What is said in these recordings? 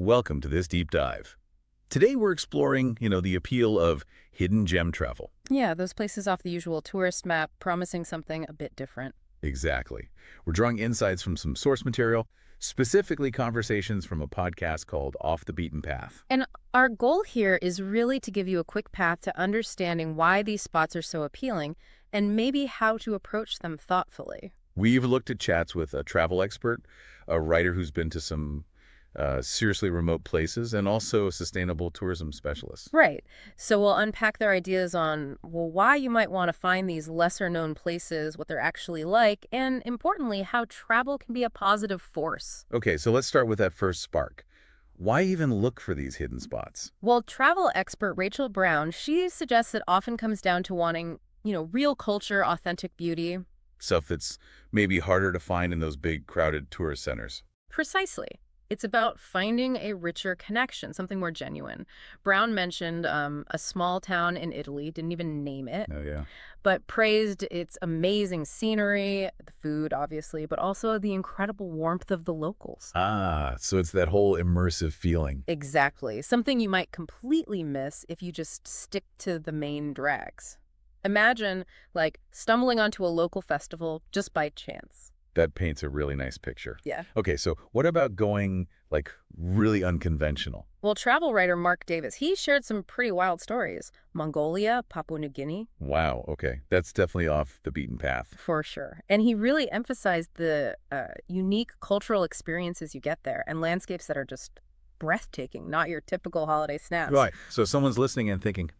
Welcome to this deep dive. Today we're exploring, the appeal of hidden gem travel. Yeah, those places off the usual tourist map promising something a bit different. Exactly. We're drawing insights from some source material, specifically conversations from a podcast called Off the Beaten Path. And our goal here is really to give you a quick path to understanding why these spots are so appealing and maybe how to approach them thoughtfully. We've looked at chats with a travel expert, a writer who's been to some seriously remote places, and also a sustainable tourism specialist. Right. So we'll unpack their ideas on, well, why you might want to find these lesser known places, what they're actually like, and importantly, how travel can be a positive force. Okay, so let's start with that first spark. Why even look for these hidden spots? Well, travel expert Rachel Brown, she suggests it often comes down to wanting, real culture, authentic beauty. Stuff that's maybe harder to find in those big, crowded tourist centers. Precisely. It's about finding a richer connection, something more genuine. Brown mentioned a small town in Italy, didn't even name it, Oh, yeah. but praised its amazing scenery, the food, obviously, but also the incredible warmth of the locals. Ah, so it's that whole immersive feeling. Exactly. Something you might completely miss if you just stick to the main drags. Imagine, stumbling onto a local festival just by chance. That paints a really nice picture. Yeah. Okay, so what about going, really unconventional? Well, travel writer Mark Davis, he shared some pretty wild stories. Mongolia, Papua New Guinea. Wow, okay. That's definitely off the beaten path. For sure. And he really emphasized the unique cultural experiences you get there and landscapes that are just breathtaking, not your typical holiday snaps. Right. So someone's listening and thinking,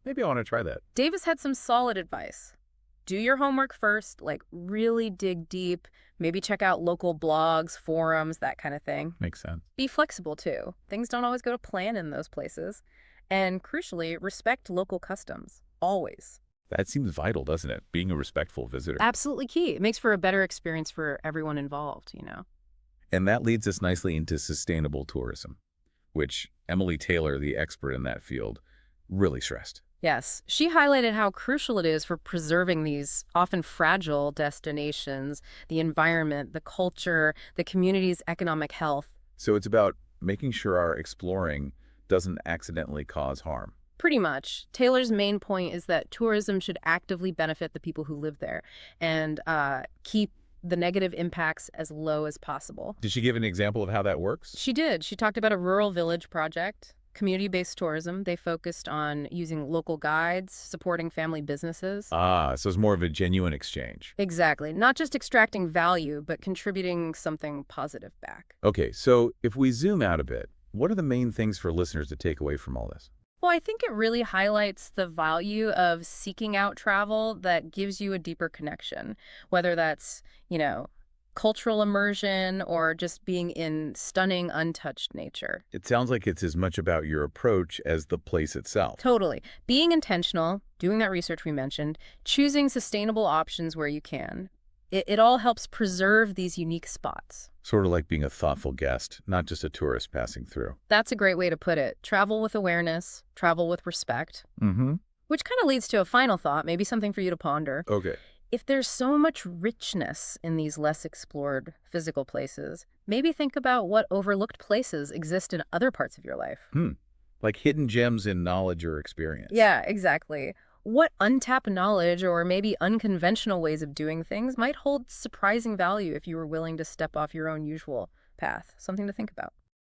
maybe I want to try that. Davis had some solid advice. Do your homework first, really dig deep, maybe check out local blogs, forums, that kind of thing. Makes sense. Be flexible too. Things don't always go to plan in those places. And crucially, respect local customs. Always. That seems vital, doesn't it? Being a respectful visitor. Absolutely key. It makes for a better experience for everyone involved. And that leads us nicely into sustainable tourism, which Emily Taylor, the expert in that field, really stressed. Yes, she highlighted how crucial it is for preserving these often fragile destinations, the environment, the culture, the community's economic health. So it's about making sure our exploring doesn't accidentally cause harm. Pretty much. Taylor's main point is that tourism should actively benefit the people who live there and keep the negative impacts as low as possible. Did she give an example of how that works? She did. She talked about a rural village project. Community-based tourism. They focused on using local guides, supporting family businesses. Ah, so it's more of a genuine exchange. Exactly. Not just extracting value, but contributing something positive back. Okay, so if we zoom out a bit, what are the main things for listeners to take away from all this? Well, I think it really highlights the value of seeking out travel that gives you a deeper connection, whether that's, cultural immersion or just being in stunning, untouched nature. It sounds like it's as much about your approach as the place itself. Totally. Being intentional, doing that research we mentioned, choosing sustainable options where you can. It all helps preserve these unique spots. Sort of like being a thoughtful guest, not just a tourist passing through. That's a great way to put it. Travel with awareness, travel with respect. Mm-hmm. Which kind of leads to a final thought, maybe something for you to ponder. Okay. If there's so much richness in these less explored physical places, maybe think about what overlooked places exist in other parts of your life. Like hidden gems in knowledge or experience. Yeah, exactly. What untapped knowledge or maybe unconventional ways of doing things might hold surprising value if you were willing to step off your own usual path? Something to think about.